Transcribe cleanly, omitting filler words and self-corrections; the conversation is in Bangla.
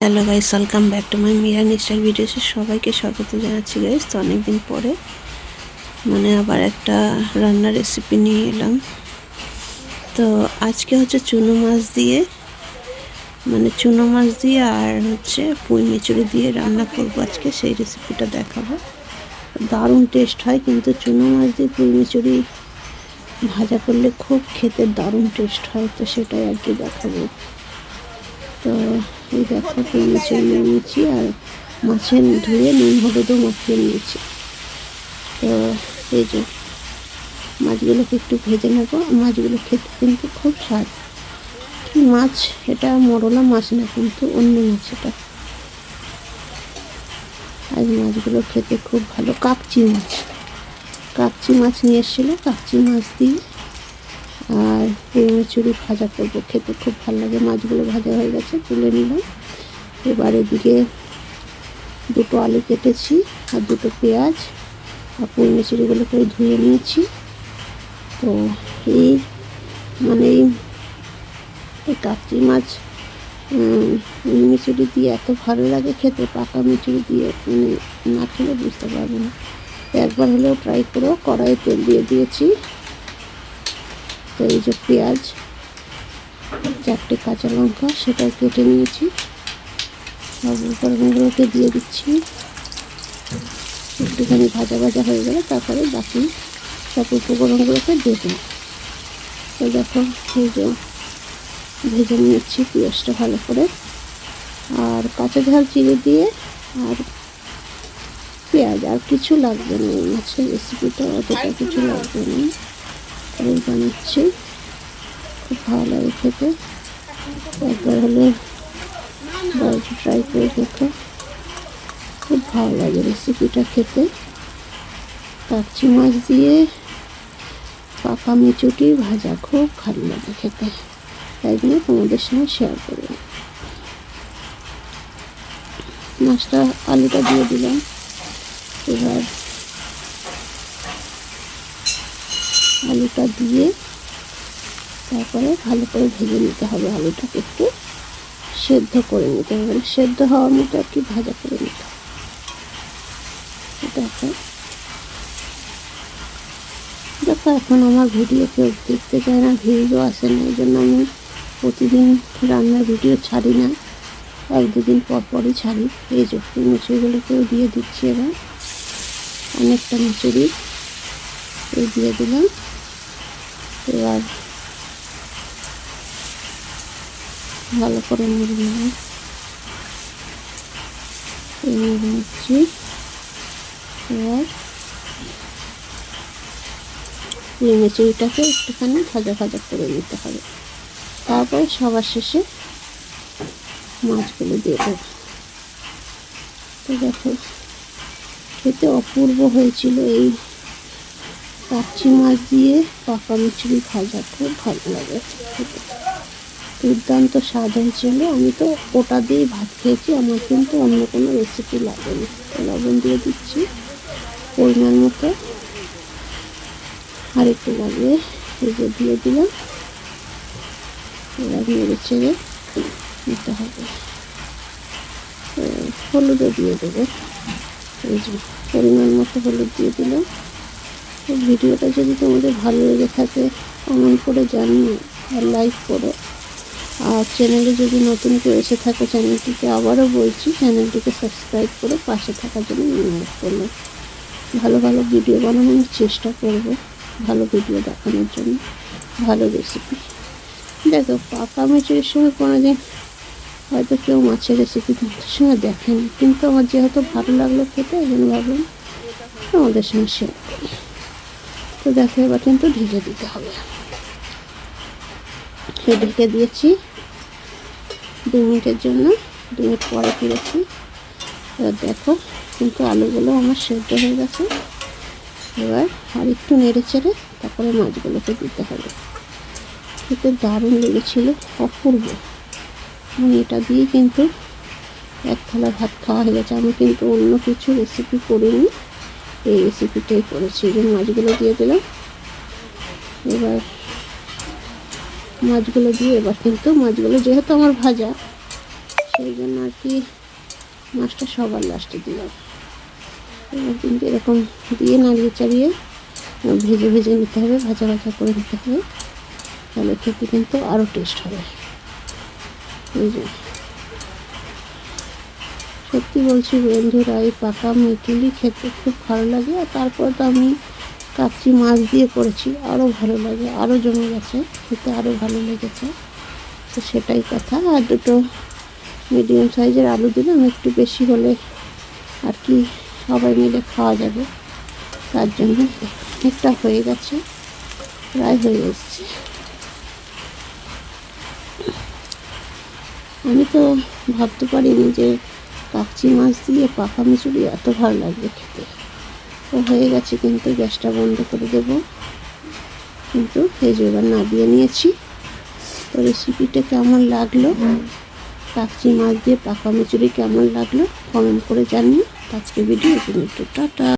Hello guys, welcome back to my Miran style ভিডিওসে সবাইকে স্বাগত জানাচ্ছি গাইস। তো অনেকদিন পরে আবার একটা রান্নার রেসিপি নিয়ে এলাম। তো আজকে হচ্ছে চুনো মাছ দিয়ে আর হচ্ছে পুঁই মিচুরি দিয়ে রান্না করবো আজকে, সেই রেসিপিটা দেখাবো। দারুণ টেস্ট হয়, কিন্তু চুনো মাছ দিয়ে পুঁই মিচুরি ভাজা করলে খুব খেতে দারুণ টেস্ট হয়, তো সেটাই আর কি দেখাবো। তো এই দেখো, পুঁই মিচুরি নিয়ে নিয়েছি আর মাছের ধুয়ে নুন হলুদও মাখিয়ে নিয়েছি। তো এই যে মাছগুলোকে একটু ভেজে নেবো। মাছগুলো খেতে কিন্তু খুব স্বাদ। কি মাছ এটা? মরলা মাছ না, কিন্তু অন্য মাছ এটা। আজ মাছগুলো খেতে খুব ভালো। কাকচি মাছ নিয়ে এসেছিলো। কাকচি মাছ দিয়ে আর পুঁই মিচুরি ভাজা করবো, খেতে খুব ভালো লাগে। মাছগুলো ভাজা হয়ে গেছে, তুলে নিলাম। এবার এদিকে দুটো আলু কেটেছি আর দুটো পেঁয়াজ আর পুঁই মিচুরিগুলোকে ধুয়ে নিয়েছি। তো এই এই কাকচি মাছ মিচুরি দিয়ে এত ভালো লাগে খেতে, পাকা মিচুরি দিয়ে না খেলে বুঝতে পারবো না। একবার হলেও ট্রাই করো। কড়াইয়ে তেল দিয়ে দিয়েছি। তো এই যে পেঁয়াজ, 4টে কাঁচা লঙ্কা সেটাও কেটে নিয়েছি, সব উপকরণগুলোকে দিয়ে দিচ্ছি। একটুখানি ভাজা হয়ে গেলে তারপরে বাকি সব উপকরণগুলোকে দেবো। তো দেখো, এই যে ভেজে নিচ্ছি পেঁয়াজটা ভালো করে, আর কাঁচা ঝাল চিড়ে দিয়ে আর পেঁয়াজ, আর কিছু লাগবে না। এই মাছের রেসিপিটা অতটা কিছু লাগবে না। এই বানাচ্ছি, খুব ভালো লাগে খেতে। একবার হলে বাড়িতে ট্রাই করে দেখো, খুব ভালো লাগে রেসিপিটা খেতে। কাকচি মাছ দিয়ে পাকা মিচুরি ভাজা খুব ভালো লাগে খেতে, তাই জন্য তোমাদের সঙ্গে শেয়ার করলাম। মাছটা, আলুটা দিয়ে দিলাম। এবার আলুটা দিয়ে তারপরে ভালো করে ভেজে নিতে হবে। আলুটাকে একটু সেদ্ধ করে নিতে হবে, সেদ্ধ হওয়ার মতো আর কি ভাজা করে নিতে হবে। দেখো এখন আমার ভিডিও কেউ দেখতে চায় না, ভিউজও আসে না, এই জন্য আমি প্রতিদিন রান্নার ভিডিও ছাড়ি না, 1-2 দিন পরই ছাড়ি। এই যে মিচুরিগুলোকেও দিয়ে দিচ্ছি। এবার অনেকটা মিচুরি এই দিয়ে দিলাম। এবার ভালো করে নেড়ে নিলাম, নেড়ে নিচ্ছি। এবার এই মিচুরিটাকে একটুখানি ভাজা করে নিতে হবে। তারপরে সবার শেষে মাছগুলো দিয়ে দেবো। তো দেখো, খেতে অপূর্ব হয়েছিল এই কাকচি মাছ দিয়ে পাকা মিচুরি ভাজা, খুব ভালো লাগে খেতে, দুর্দান্ত স্বাদ হয়েছিল। আমি তো ওটা দিয়েই ভাত খেয়েছি, আমার কিন্তু অন্য কোনো রেসিপি লাগেনি। লবণ দিয়ে দিচ্ছি পরিমাণ মতো, আর একটু লাগবে, এই যে দিয়ে দিলাম। এবার নেড়ে ছেড়ে নিতে হবে। হলুদও দিয়ে দেবো, এই যে পরিমাণ মতো হলুদ দিয়ে দিলাম। ভিডিওটা যদি তোমাদের ভালো লেগে থাকে কমেন্ট করে জানিও আর লাইক করো। আর চ্যানেলে যদি নতুন কেউ এসে থাকে, চ্যানেলটিকে আবারও বলছি, চ্যানেলটিকে সাবস্ক্রাইব করে পাশে থাকার জন্য অনুরোধ করলাম। ভালো ভিডিও বানানোর চেষ্টা করব, ভালো ভিডিও দেখানোর জন্য, ভালো রেসিপি। দেখো, পাকা মিচুরির সঙ্গে কোনোদিন হয়তো কেউ মাছের রেসিপি তোমাদের সঙ্গে দেখেনি, কিন্তু আমার যেহেতু ভালো লাগলো খেতে, এই জন্য ভাবলাম তোমাদের সঙ্গে শেয়ার করি। তো দেখো, এবার কিন্তু ঢেকে দিতে হবে। ঢেকে দিয়েছি 2 মিনিটের জন্য। 2 মিনিট পরে ফিরেছি। এবার দেখো, কিন্তু আলুগুলো আমার সেদ্ধ হয়ে গেছে। এবার আর একটু নেড়ে চেড়ে তারপরে মাছগুলোকে দিতে হবে। খেতে দারুণ লেগেছিল, অপূর্ব। এটা দিয়ে কিন্তু 1 থালা ভাত খাওয়া হয়ে গেছে। আমি কিন্তু অন্য কিছু রেসিপি করিনি, এই রেসিপিটাই করেছি। যে মাছগুলো দিয়ে দিলাম। এবার মাছগুলো দিয়ে, এবার কিন্তু মাছগুলো যেহেতু আমার ভাজা, সেই জন্য আর কি মাছটা সবার লাস্টে দিলাম। এবার কিন্তু এরকম দিয়ে নাড়িয়ে চাড়িয়ে ভেজে ভেজে নিতে হবে, ভাজা ভাজা করে নিতে হবে, তাহলে খেতে কিন্তু আরও টেস্ট হবে। এই যে সত্যি বলছি বন্ধুরা, এই পাকা মিতুলি খেতে খুব ভালো লাগে। আর তারপর তো আমি কাচ্চি মাছ দিয়ে করেছি, আরও ভালো লাগে, আরও জমে গেছে, খেতে আরও ভালো লেগেছে। তো সেটাই কথা। আর দুটো মিডিয়াম সাইজের আলু দিলাম, একটু বেশি হলে আর কি সবাই মিলে খাওয়া যাবে, তার জন্য অনেকটা হয়ে গেছে, প্রায় হয়ে এসছে। আমি তো ভাবতে পারিনি যে কাচ্চি মাছ দিয়ে পাকা মিচুড়ি এত ভালো লাগবে খেতে। ও হয়ে গেছে, কিন্তু গ্যাসটা বন্ধ করে দেব। কিন্তু এই যে এবার নামিয়ে নিয়েছি। তো রেসিপিটা কেমন লাগলো, কাচ্চি মাছ দিয়ে পাকা মিচুড়ি কেমন লাগলো কমেন্ট করে জানিয়ে আজকে ভিডিও টাটা।